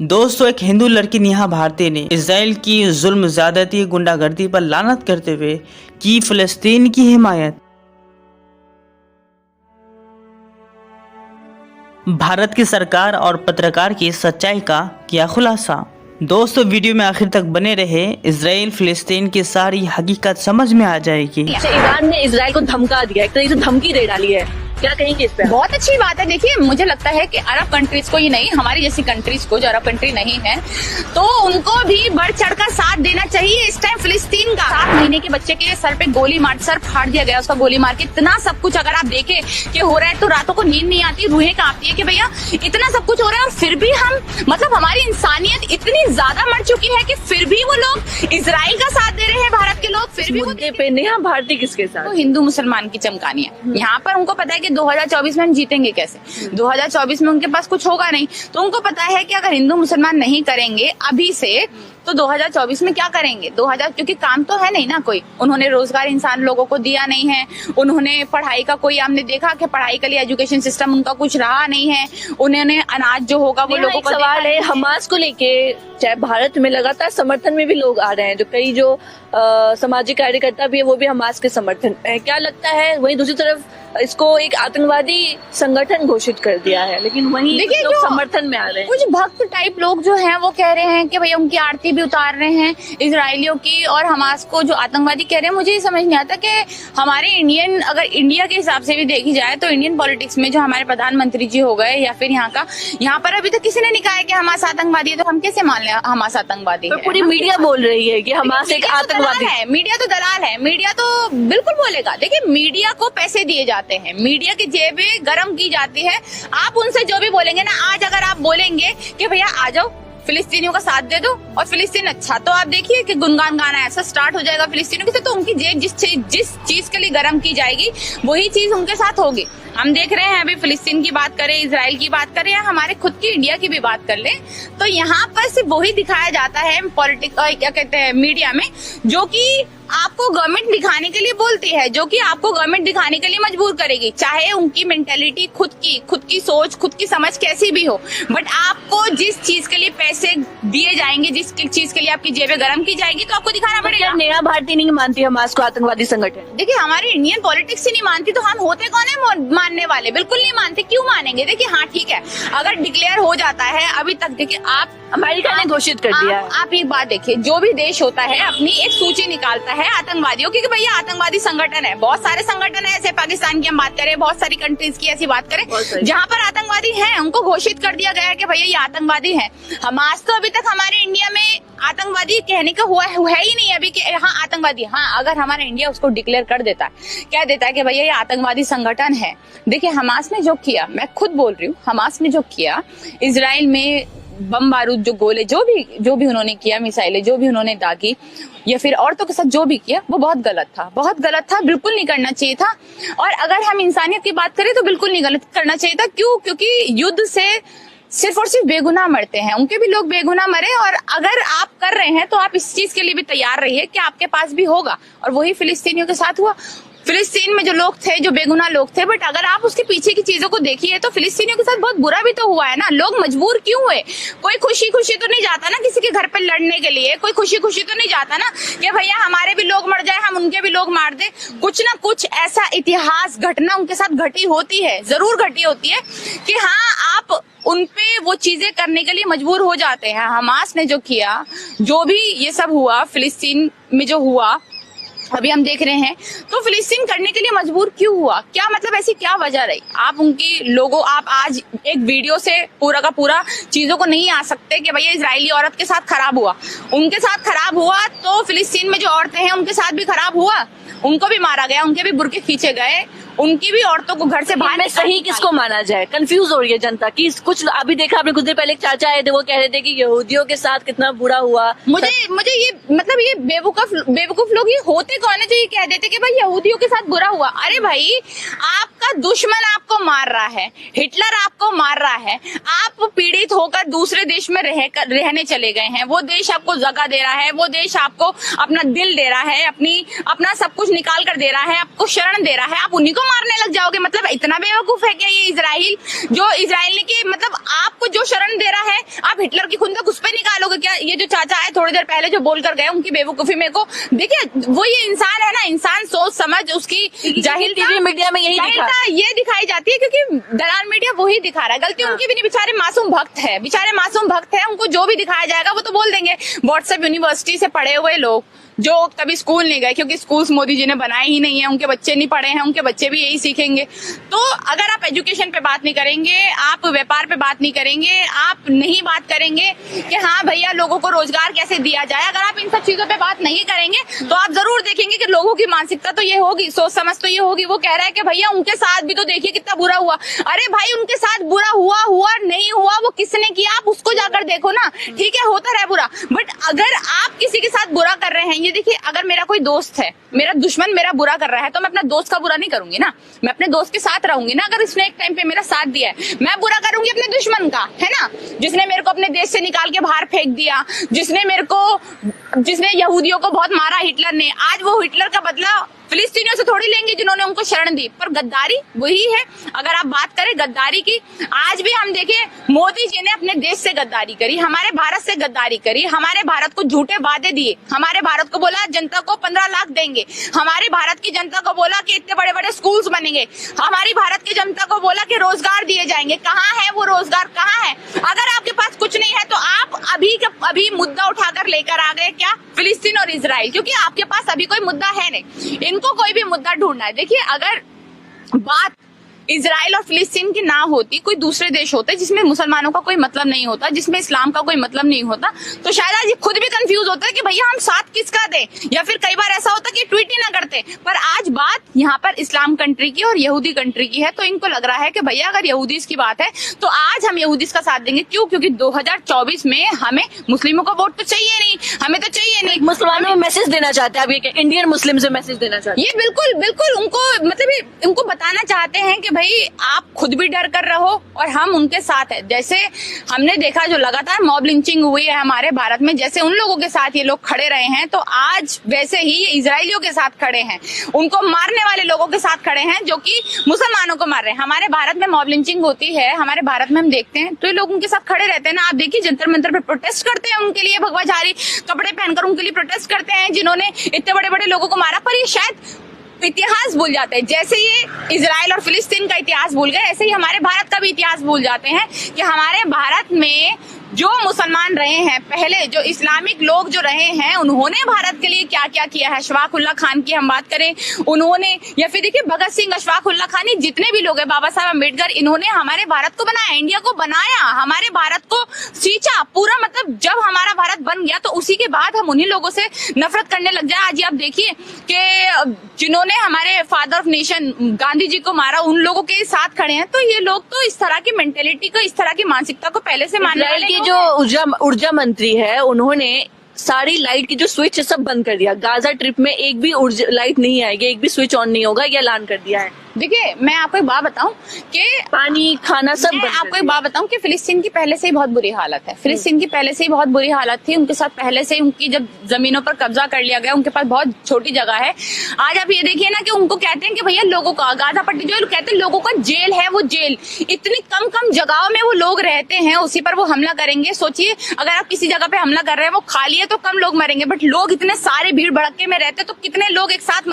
दोस्तों, एक हिंदू लड़की नेहा भारती ने इजराइल की जुल्म, ज्यादती, गुंडागर्दी पर लानत करते हुए की फिलिस्तीन की हिमायत। भारत की सरकार और पत्रकार की सच्चाई का किया खुलासा। दोस्तों, वीडियो में आखिर तक बने रहे। इजराइल फिलिस्तीन की सारी हकीकत समझ में आ जाएगी। ईरान ने इजराइल को धमका दिया, एक तरीके से धमकी दे डाली है। क्या कहेंगे इस पे? बहुत अच्छी बात है। देखिए, मुझे लगता है कि अरब कंट्रीज को ही नहीं, हमारी जैसी कंट्रीज को, जो अरब कंट्री नहीं है, तो उनको भी बढ़ चढ़कर साथ देना चाहिए। इस टाइम फिलिस्तीन का 7 महीने के बच्चे के सर पे गोली मार, सर फाड़ दिया गया उसका गोली मार के। इतना सब कुछ अगर आप देखें कि हो रहा है तो रातों को नींद नहीं आती, रूहें कांपती है कि भैया इतना सब कुछ हो रहा है और फिर भी हम, मतलब हमारी इंसानियत इतनी ज्यादा मर चुकी है कि फिर भी वो लोग इजराइल का साथ दे रहे हैं, भारत के लोग। फिर भी मुद्दे पे नेहा भारती किसके साथ? तो हिंदू मुसलमान की चमकानी है। यहाँ पर उनको पता है कि 2024 में हम जीतेंगे कैसे। 2024 में उनके पास कुछ होगा नहीं, तो उनको पता है कि अगर हिंदू मुसलमान नहीं करेंगे अभी से तो 2024 में क्या करेंगे। 2000 क्योंकि काम तो है नहीं ना कोई, उन्होंने रोजगार इंसान लोगों को दिया नहीं है, उन्होंने पढ़ाई का कोई, हमने देखा कि पढ़ाई के लिए एजुकेशन सिस्टम उनका कुछ रहा नहीं है, उन्होंने अनाज जो होगा वो लोगों को। सवाल है हमास को लेके, चाहे भारत में लगातार समर्थन में भी लोग आ रहे हैं, जो कई जो सामाजिक कार्यकर्ता भी है वो भी हमास के समर्थन है। क्या लगता है? वहीं दूसरी तरफ इसको एक आतंकवादी संगठन घोषित कर दिया है, लेकिन वहीं देखिए लोग समर्थन में आ रहे हैं। कुछ भक्त टाइप लोग जो हैं वो कह रहे हैं कि भैया उनकी आरती भी उतार रहे हैं इजरायलियों की, और हमास को जो आतंकवादी कह रहे हैं। मुझे ये समझ नहीं आता कि हमारे इंडियन, अगर इंडिया के हिसाब से भी देखी जाए तो इंडियन पॉलिटिक्स में जो हमारे प्रधानमंत्री जी हो गए या फिर यहाँ पर अभी तक किसी ने नहीं कहा है कि हमास आतंकवादी है, तो हम कैसे मान लें हमास आतंकवादी है? पूरी मीडिया बोल रही है कि हमास एक आतंकवादी है। मीडिया तो दलाल है, मीडिया तो बिल्कुल बोलेगा। देखिए, मीडिया को पैसे दिए जाते हैं, मीडिया की जेबें गर्म की जाती है। आप उनसे जो भी बोलेंगे ना, आज अगर आप बोलेंगे कि भैया आ जाओ फिलिस्तीनियों का साथ दे दो और फिलिस्तीन अच्छा, तो आप देखिए कि गुनगान गाना ऐसा स्टार्ट हो जाएगा फिलिस्तीनियों के साथ, तो उनकी जेब जिस चीज के लिए गर्म की जाएगी वही चीज उनके साथ होगी। हम देख रहे हैं, अभी फिलिस्तीन की बात करें, इजराइल की बात करें या हमारे खुद की इंडिया की भी बात कर लें, तो यहाँ पर सिर्फ वही दिखाया जाता है पॉलिटिक्स, क्या कहते हैं, मीडिया में, जो कि आपको गवर्नमेंट दिखाने के लिए बोलती है, जो कि आपको गवर्नमेंट दिखाने के लिए मजबूर करेगी, चाहे उनकी मेंटेलिटी, खुद की सोच, खुद की समझ कैसी भी हो। बट आपको जिस चीज के लिए पैसे दिए जाएंगे, जिस चीज के लिए आपकी जेबें गर्म की जाएगी, तो आपको दिखाना पड़ेगा। नेहा भारती नहीं मानती हमास को आतंकवादी संगठन? देखिए, हमारी इंडियन पॉलिटिक्स ही नहीं मानती तो हम होते कौन है मानने वाले? बिल्कुल नहीं मानते। क्यों मानेंगे? देखिए, हाँ ठीक है, अगर डिक्लेयर हो जाता है, अभी तक देखिए, आप अमेरिका ने घोषित कर दिया है। आप एक बात देखिए, जो भी देश होता है अपनी एक सूची निकालता है आतंकवादियों की कि भैया आतंकवादी संगठन है। बहुत सारे संगठन है ऐसे, पाकिस्तान की हम बात करें, बहुत सारी कंट्रीज की ऐसी बात करें जहाँ पर आतंकवादी हैं, उनको घोषित कर दिया गया है कि भैया ये आतंकवादी है। हमास तो अभी तक हमारे इंडिया में आतंकवादी कहने का हुआ है ही नहीं अभी कि हाँ आतंकवादी। हाँ, अगर हमारा इंडिया उसको डिक्लेयर कर देता है, कह देता है कि भैया ये आतंकवादी संगठन है। देखिए, हमास ने जो किया, मैं खुद बोल रही हूँ, हमास ने जो किया इजराइल में, बम बारूद, जो गोले, जो भी उन्होंने किया, मिसाइलें जो भी उन्होंने दागी, या फिर औरतों के साथ जो भी किया, वो बहुत गलत था, बहुत गलत था, बिल्कुल नहीं करना चाहिए था। और अगर हम इंसानियत की बात करें तो बिल्कुल नहीं गलत करना चाहिए था। क्यों? क्योंकि युद्ध से सिर्फ और सिर्फ बेगुनाह मरते हैं, उनके भी लोग बेगुनाह मरे। और अगर आप कर रहे हैं तो आप इस चीज के लिए भी तैयार रहिए कि आपके पास भी होगा, और वही फिलिस्तीनियों के साथ हुआ। फिलिस्तीन में जो लोग थे, जो बेगुनाह लोग थे, बट अगर आप उसके पीछे की चीजों को देखिए तो फिलिस्तीनियों के साथ बहुत बुरा भी तो हुआ है ना। लोग मजबूर क्यों हुए? कोई खुशी खुशी तो नहीं जाता ना किसी के घर पे लड़ने के लिए, कोई खुशी खुशी तो नहीं जाता ना कि भैया हमारे भी लोग मर जाए, हम उनके भी लोग मार दे। कुछ ना कुछ ऐसा इतिहास घटना उनके साथ घटी होती है, जरूर घटी होती है, कि हाँ आप उन पे वो चीजें करने के लिए मजबूर हो जाते हैं। हमास ने जो किया, जो भी ये सब हुआ फिलिस्तीन में जो हुआ अभी हम देख रहे हैं, तो फिलिस्तीन करने के लिए मजबूर क्यों हुआ? क्या मतलब, ऐसी क्या वजह रही? आप उनकी लोगों, आप आज एक वीडियो से पूरा का पूरा चीजों को नहीं आ सकते कि भैया इजरायली औरत के साथ खराब हुआ, उनके साथ खराब हुआ, तो फिलिस्तीन में जो औरतें हैं उनके साथ भी खराब हुआ, उनको भी मारा गया, उनके भी बुर्के खींचे गए, उनकी भी औरतों को घर से बाहर। में सही किसको माना जाए? कंफ्यूज हो रही है जनता कि कुछ, अभी देखा आपने कुछ देर पहले एक चाचा आए थे, वो कह रहे थे कि यहूदियों के साथ कितना बुरा हुआ। मुझे ये मतलब ये बेवकूफ लोग ये होते कौन है जो ये कह देते कि भाई यहूदियों के साथ बुरा हुआ? अरे भाई, आपका दुश्मन आपको मार रहा है, हिटलर आपको मार रहा है, आप पीड़ित होकर दूसरे देश में रहने चले गए हैं, वो देश आपको जगह दे रहा है, वो देश आपको अपना दिल दे रहा है, अपना सब कुछ निकाल कर दे रहा है, आपको शरण दे रहा है, आप उन्हीं को मारने लग जाओगे? मतलब इतना बेवकूफ है क्या ये इजराइल? जो इजराइल ने कि मतलब आपको जो शरण दे रहा है, आप हिटलर की खुंदक उस पे निकालोगे क्या? ये जो चाचा है थोड़ी देर पहले जो बोल कर गए, उनकी बेवकूफी मेरे को देखिए, वो ये इंसान है ना, इंसान सोच समझ उसकी जाहिलता मीडिया में यही ये दिखाई जाती है, क्योंकि दलाल मीडिया वही दिखा रहा है। गलती उनकी भी नहीं, बेचारे मासूम भक्त है, बेचारे मासूम भक्त है, उनको जो भी दिखाया जाएगा वो तो बोल देंगे। व्हाट्सएप यूनिवर्सिटी से पढ़े हुए लोग जो कभी स्कूल नहीं गए, क्योंकि स्कूल्स मोदी जी ने बनाए ही नहीं है, उनके बच्चे नहीं पढ़े हैं, उनके बच्चे भी यही सीखेंगे। तो अगर आप एजुकेशन पे बात नहीं करेंगे, आप व्यापार पे बात नहीं करेंगे, आप नहीं बात करेंगे कि हाँ भैया लोगों को रोजगार कैसे दिया जाए, अगर आप इन सब चीजों पे बात नहीं करेंगे तो आप जरूर देखेंगे कि लोगों की मानसिकता तो ये होगी, सोच समझ तो ये होगी। वो कह रहा है कि भैया उनके साथ भी तो देखिए कितना बुरा हुआ। अरे भाई उनके साथ बुरा हुआ नहीं हुआ, वो किसने किया आप उसको जाकर देखो ना। ठीक है, होता रहे बुरा, बट अगर आप किसी के साथ बुरा कर रहे हैं, ये देखिए अगर मेरा कोई दोस्त है, मेरा दुश्मन मेरा बुरा कर रहा है, तो मैं अपना दोस्त का बुरा नहीं करूंगी ना, मैं अपने दोस्त के साथ रहूंगी ना। अगर इसने एक टाइम पे मेरा साथ दिया है, मैं बुरा करूंगी अपने दुश्मन का, है ना, जिसने मेरे को अपने देश से निकाल के बाहर फेंक दिया, जिसने यहूदियों को बहुत मारा हिटलर ने। आज वो हिटलर का बदला फिलिस्तीनियों से थोड़ी लेंगे जिन्होंने उनको शरण दी, पर गद्दारी वही है। अगर आप बात करें गद्दारी की, आज भी हम देखें मोदी जी ने अपने देश से गद्दारी करी, हमारे भारत से गद्दारी करी, हमारे भारत को झूठे वादे दिए, हमारे भारत को बोला जनता को 15 लाख देंगे, हमारी भारत की जनता को बोला कि इतने बड़े बड़े स्कूल्स बनेंगे, हमारी भारत की जनता को बोला कि रोजगार दिए जाएंगे। कहाँ है वो रोजगार, कहाँ है? अगर आपके पास कुछ नहीं है तो आप अभी मुद्दा उठाकर लेकर आ गए क्या, फिलिस्तीन और इजराइल, क्योंकि आपके पास अभी कोई मुद्दा है नहीं। इनको कोई भी मुद्दा ढूंढना है। देखिए अगर बात इजराइल और फिलिस्तीन की ना होती, कोई दूसरे देश होते जिसमें मुसलमानों का कोई मतलब नहीं होता, जिसमें इस्लाम का कोई मतलब नहीं होता, तो शायद आज ये खुद भी कंफ्यूज होता है कि भैया हम साथ किसका दें, या फिर कई बार ऐसा होता कि ट्वीट ही ना करते। पर आज बात यहाँ पर इस्लाम कंट्री की और यहूदी कंट्री की है, तो इनको लग रहा है कि भैया अगर यहूदीज की बात है तो आज हम यहूदीज का साथ देंगे। क्यों? क्योंकि 2024 में हमें मुस्लिमों का वोट तो चाहिए नहीं, हमें तो चाहिए नहीं। मुसलमानों में मैसेज देना चाहते हैं, अब ये इंडियन मुस्लिम से मैसेज देना चाहते हैं। ये बिल्कुल उनको मतलब उनको बताना चाहते हैं कि भाई आप खुद भी डर कर रहो और हम उनके साथ है। जैसे हमने देखा जो लगातार मॉब लिंचिंग हुई है हमारे भारत में, जैसे उन लोगों के साथ ये लोग खड़े रहे हैं, तो आज वैसे ही इजरायलियों के साथ खड़े हैं, उनको मारने वाले लोगों के साथ खड़े हैं जो कि मुसलमानों को मार रहे हैं। हमारे भारत में मॉब लिंचिंग होती है, हमारे भारत में हम देखते हैं, तो ये लोग उनके साथ खड़े रहते हैं ना। आप देखिए जंतर मंतर पे प्रोटेस्ट करते हैं उनके लिए, भगवाझारी कपड़े पहनकर उनके लिए प्रोटेस्ट करते हैं जिन्होंने इतने बड़े बड़े लोगों को मारा। पर ये शायद इतिहास भूल जाते हैं, जैसे ये इजराइल और फिलिस्तीन का इतिहास भूल गए, ऐसे ही हमारे भारत का भी इतिहास भूल जाते हैं कि हमारे भारत में जो मुसलमान रहे हैं पहले, जो इस्लामिक लोग जो रहे हैं, उन्होंने भारत के लिए क्या क्या किया है। अशफाक उल्लाह खान की हम बात करें, उन्होंने, या फिर देखिए भगत सिंह, अशफाक उल्लाह खान, जितने भी लोग हैं, बाबा साहब अम्बेडकर, इन्होंने हमारे भारत को बनाया, इंडिया को बनाया, हमारे भारत को सींचा पूरा। मतलब जब हमारा भारत बन गया तो उसी के बाद हम उन्हीं लोगों से नफरत करने लग जाए। आज आप देखिए कि जिन्होंने हमारे father of nation Gandhi ji को मारा, उन लोगों के साथ खड़े हैं। तो ये लोग तो इस तरह की मेंटेलिटी को, इस तरह की मानसिकता को पहले से मानने वाले जो ऊर्जा मंत्री है, उन्होंने सारी लाइट की जो स्विच है सब बंद कर दिया। गाजा ट्रिप में एक भी लाइट नहीं आएगी, एक भी स्विच ऑन नहीं होगा, ये ऐलान कर दिया है। देखिए मैं आपको एक बात बताऊं कि पानी खाना सब मैं आपको एक बात बताऊं कि फिलिस्तीन की पहले से ही बहुत बुरी हालत है। फिलिस्तीन की पहले से ही बहुत बुरी हालत थी, उनके साथ पहले से ही उनकी जब जमीनों पर कब्जा कर लिया गया, उनके पास बहुत छोटी जगह है। आज आप ये देखिए ना कि उनको कहते हैं कि भैया लोगों का गाजा पट्टी जो कहते हैं लोगों का जेल है, वो जेल इतनी कम जगहों में वो लोग रहते हैं, उसी पर वो हमला करेंगे। सोचिए अगर आप किसी जगह पे हमला कर रहे हैं, वो खाली है तो कम लोग मरेंगे, बट लोग इतने सारे भीड़ भड़के में रहते तो कितने लोग एक साथ